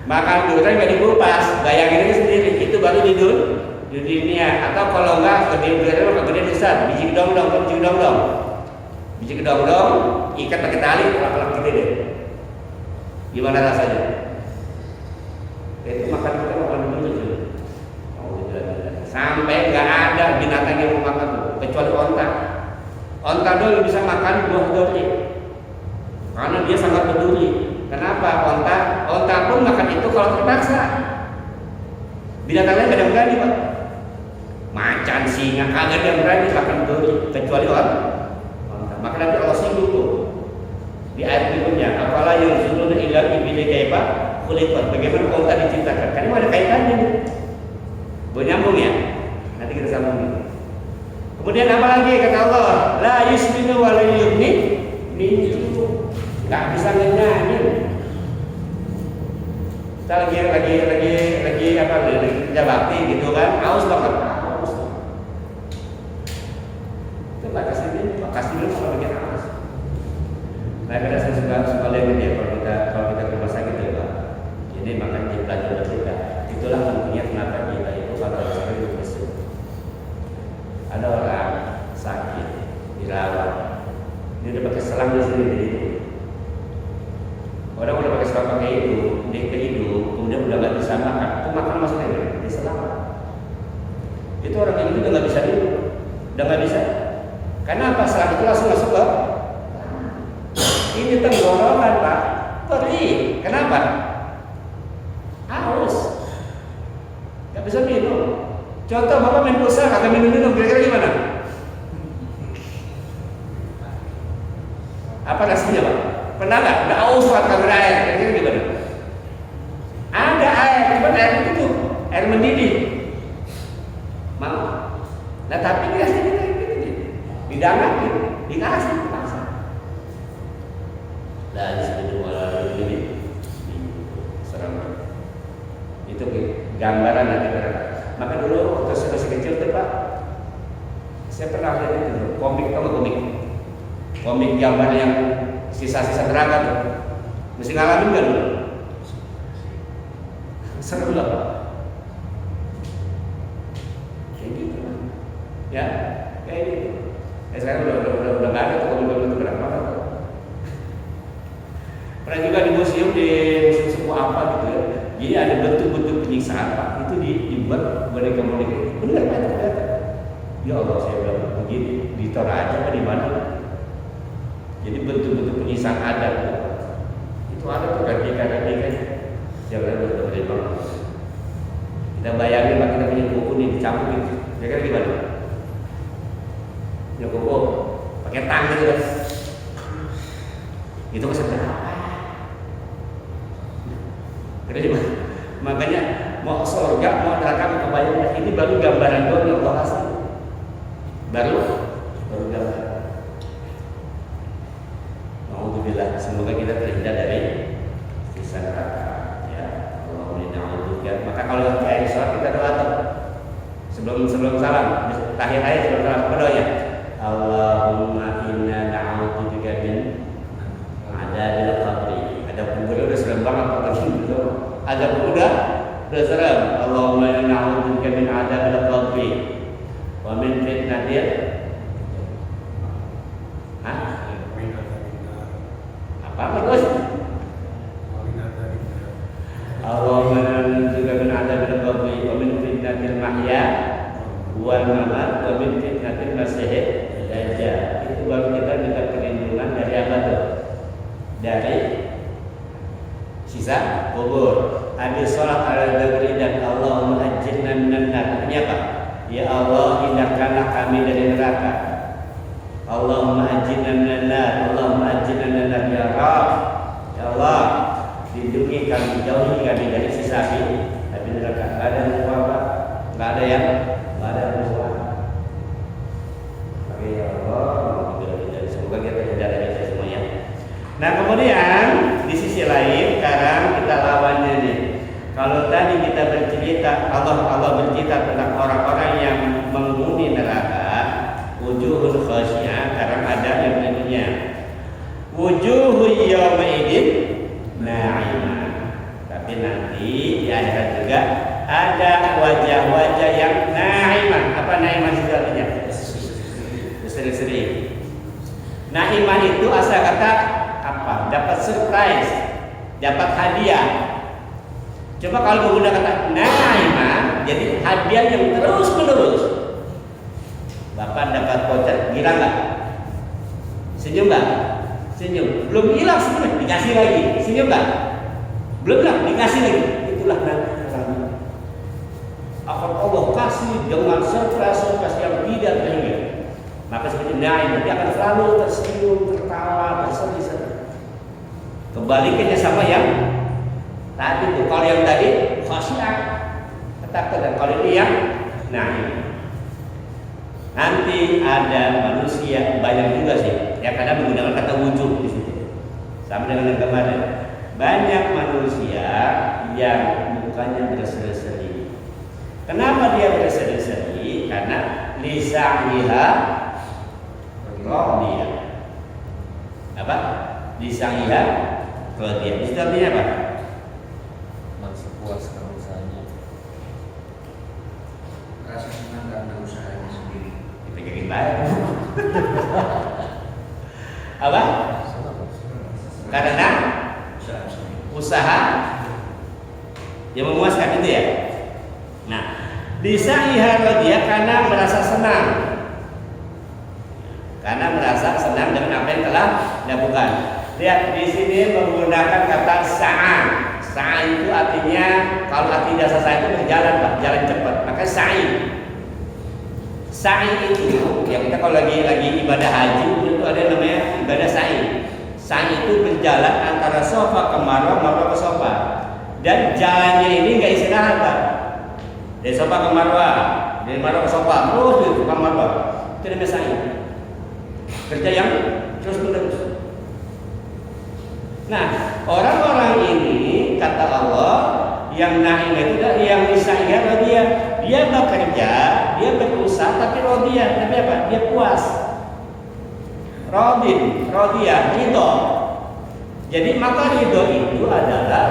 Makan durian nggak dikupas, bayangin aja sendiri, itu baru di dunia. Atau kalau nggak gede durian maka gede besar, biji kedong-dong, ikat pakai tali, pelak-pelak gede deh. Gimana rasanya? Itu makan dulu tuh. Sampai nggak ada binatang yang mau makan tuh, kecuali onta. Onta doang bisa makan buah duri, karena dia sangat peduli. Kenapa? Onta pun makan itu kalau terpaksa. Binatang lain nggak ada yang berani, Pak. Macan, singa, kagak ada yang berani makan duri, kecuali onta. Maka nanti Allah singgung tuh di ayat berikutnya. Apalah yang zuluna ila ibili kaifa khuliqat. Bagaimana onta diciptakan? Karena ada kaitannya nih. Nyambung ya. Nanti kita sambung. Kemudian apa lagi kata Allah? La yusminu wa la yughni min ju'. Enggak bisa ngenyahin. Kita lagi apa kerja bakti gitu kan, haus banget. Itu enggak kasih minum kalau bikin haus. Nah, kadang saya suka lihat ya kalau kita ke rumah sakit ya Pak. Ini makan di pelajaran kita. Itulah pentingnya kenapa kita itu kalau sakit itu besar. Ada orang sakit dirawat, dia udah pakai selang di sini di hidung. Orang udah pakai selang pakai hidung, dia ke hidung, kemudian udah nggak bisa makan, itu makan maksudnya di selang. Itu orang yang itu udah nggak bisa minum, udah nggak bisa. Karena apa? Selang itu langsung masuk ke ini tenggorokan Pak, perih. Kenapa? Haus, nggak bisa minum. Contoh Bapak main pulsa, kagak minum, kira-kira gimana? Apa rasanya Pak? Pernah nggak? Nggak haus Pak, kagak ada air, kira-kira gimana? Ada air, cuma air itu tuh air mendidih. Mau? Nah tapi dikasih kita didangakin, dikasih paksa. Dan sebetulnya ini serem. Itu gambaran nanti terhadap. Maka dulu waktu saya masih kecil tuh Pak, saya pernah lihat itu komik gambar yang sisa-sisa tenaga tuh. Mesti ngalamin nggak dulu? Seru lah Pak. Kayak gitu lah. Ya, kayak gitu. Sekarang udah nggak ada tuh komik-komik itu berapa kan? Pernah juga di museum suku apa gitu ya. Jadi ada bentuk-bentuk penyiksaan Pak, itu dibuat boneka-boneka. Benar Pak, ternyata. Ya Allah, saya bilang begini, di Toraja apa di mana? Jadi bentuk-bentuk penyiksaan ada. Itu ada tuh replika-replikanya. Jangan betul-betul banget. Kita bayangin Pak, kita punya buku nih dicampur gitu. Kira-kira gimana? Ya buku pakai tang gitu kan. Itu maksudnya apa? Makanya mau surga, mau neraka, kebayang ini baru gambaran doang yang Allah kasih. Baru gambaran. Alhamdulillah, semoga kita terhindar dari siksa neraka. Ya, Allahumma. Maka kalau di akhir sholat kita doa tuh sebelum salam, tahiyat sebelum salam apa doanya? Allahumma inna na'udzubika min adzabil qabri. Ada kubur udah serem banget gitu. Ada udah serem. Allahumma inna na'udzubika min adzabil qabri wa min fitnatil apa terus? Allahumma inna na'udzubika min adzabil qabri wa min fitnatil mahya wal mamat wa min fitnatil masiihid dajjal. Itu baru kita minta perlindungan dari apa tuh? Dari sisa kubur. Habis sholat ala dzikri dan Allahumma ajirna minan nar. Ini apa? Ya Allah, hindarkanlah kami dari neraka. Allahumma ajirna minan nar. Allahumma ajirna minan nar ya Rabb. Ya Allah, lindungi kami, jauhi kami dari sisa api neraka. Enggak ada apa-apa. Enggak ada yang musuh. Oke ya Allah, semoga kita terhindar dari itu semuanya. Nah kemudian di sisi lain sekarang kita lawannya nih. Kalau tadi kita bercerita Allah bercerita tentang orang-orang yang menghuni neraka, wujuhul khasyah, sekarang ada yang berikutnya. Wujuhul yawma idzin na'imah. nanti di akhirat juga ada wajah-wajah yang naimah. Apa naimah itu artinya? Berseri-seri. Naimah itu asal kata apa? Dapat surprise, dapat hadiah. Coba kalau menggunakan kata naimah, jadi hadiah yang terus menerus. Bapak dapat voucher, gila nggak? Senyum nggak? Senyum. Belum hilang sebenarnya, dikasih lagi. Senyum nggak? Belum hilang, dikasih lagi. Itulah naimah. Akan Allah kasih dengan surprise yang tidak terhingga. Maka seperti naimah, dia akan selalu tersenyum, tertawa, bersedih-sedih. Kebalikannya sama yang tadi tuh. Kalau yang tadi khasyiah, ketakutan. Kalau ini yang naimah. Nanti ada manusia banyak juga sih, ya kadang menggunakan kata wujud di situ. Sama dengan yang kemarin, banyak manusia yang mukanya berseri-seri. Kenapa dia berseri-seri? Karena lisa'iha radiyah. Apa? Lisa'iha radiyah. Itu artinya apa? Maksud puas dengan usahanya. Rasa senang karena usahanya sendiri. Dipikirin baik. Apa? Karena usaha yang memuaskan itu ya. Nah, lisa'iha radiyah karena merasa senang. Karena merasa senang dengan apa yang telah dilakukan. Lihat di sini menggunakan kata sa'a. Sa'a itu artinya kalau arti dasar saya itu berjalan, Pak, jalan cepat. Maka sa'i. Sa'i itu ya kita kalau lagi ibadah haji itu ada namanya ibadah sa'i. Sa'i itu berjalan antara sofa ke marwah, marwah ke sofa. Dan jalannya ini nggak istirahat, Pak. Dari sofa ke marwah, dari marwah ke sofa, terus ke marwah. Itu namanya sa'i. Kerja yang terus menerus. Nah, orang-orang ini kata Allah yang naim itu yang lisa'iha radiyah. Dia bekerja, dia berusaha tapi radiyah, tapi apa? Dia puas. Radiyah, ridho. Jadi maka ridho itu adalah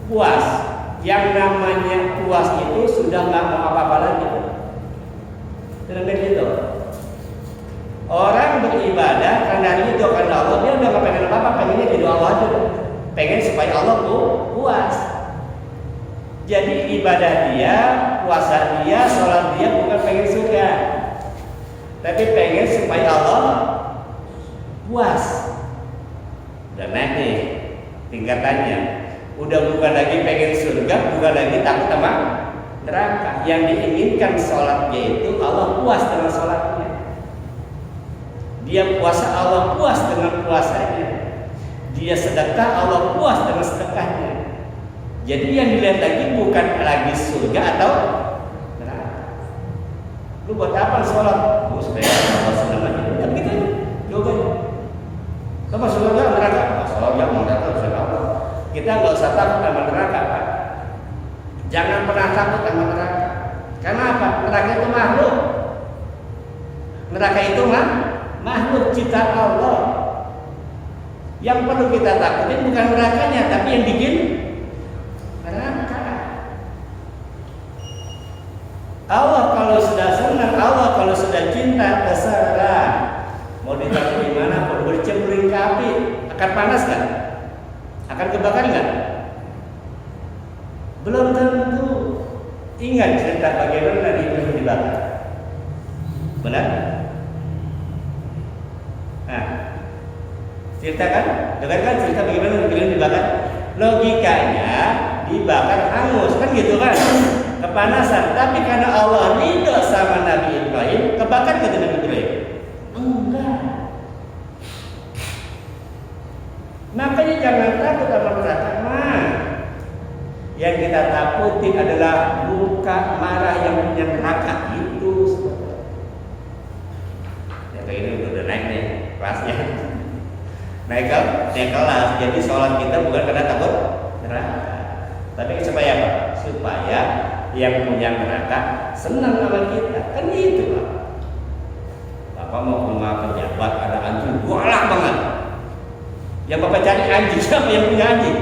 puas. Yang namanya puas itu sudah nggak mau apa-apa lagi. Itu namanya ridho. Orang beribadah karena ridho karena Allah, dia udah nggak pengen apa-apa, pengennya ridho Allah aja. Pengen supaya Allah puas. Jadi ibadah dia, puasa dia, sholat dia bukan pengen surga, tapi pengen supaya Allah puas. Dan naik nih tingkatannya. Udah bukan lagi pengen surga, bukan lagi takut sama neraka. Yang diinginkan sholatnya itu Allah puas dengan sholatnya. Dia puasa, Allah puas dengan puasanya. Dia sedekah, Allah puas dengan sedekahnya. Jadi yang dilihat lagi bukan lagi surga atau neraka. Lu buat apa sholat? Lu supaya Allah senang aja. Tapi kita jawabannya. Apa surga neraka? Surga neraka surga Allah. Kita nggak usah takut sama neraka, Pak. Jangan pernah takut sama neraka. Karena apa? Neraka itu makhluk. Neraka itu makhluk ciptaan Allah. Yang perlu kita takutin bukan nerakanya, tapi yang bikin neraka. Allah kalau sudah senang, Allah kalau sudah cinta, terserah. Mau ditaruh di mana pun, bercemburing ke api, akan panas kan? Akan kebakar nggak? Belum tentu. Ingat cerita bagaimana Nabi Ibrahim dibakar. Benar? Nah, ceritakan, dengarkan cerita bagaimana Nabi Ibrahim dibakar. Logikanya dibakar hangus kan gitu kan, kepanasan. Tapi karena Allah ridho sama Nabi Ibrahim, kebakar gitu Nabi Ibrahim? Enggak. Makanya jangan takut sama neraka. Yang kita takutin adalah muka marah yang punya neraka itu. Ya kayak ini udah naik nih kelasnya. Naik kelas. Jadi sholat kita bukan karena takut neraka, tapi supaya apa? Supaya yang punya neraka senang sama kita. Kan gitu, Pak. Bapak mau ke rumah pejabat ada anjing, galak banget. Yang Bapak cari anjing, siapa yang punya anjing?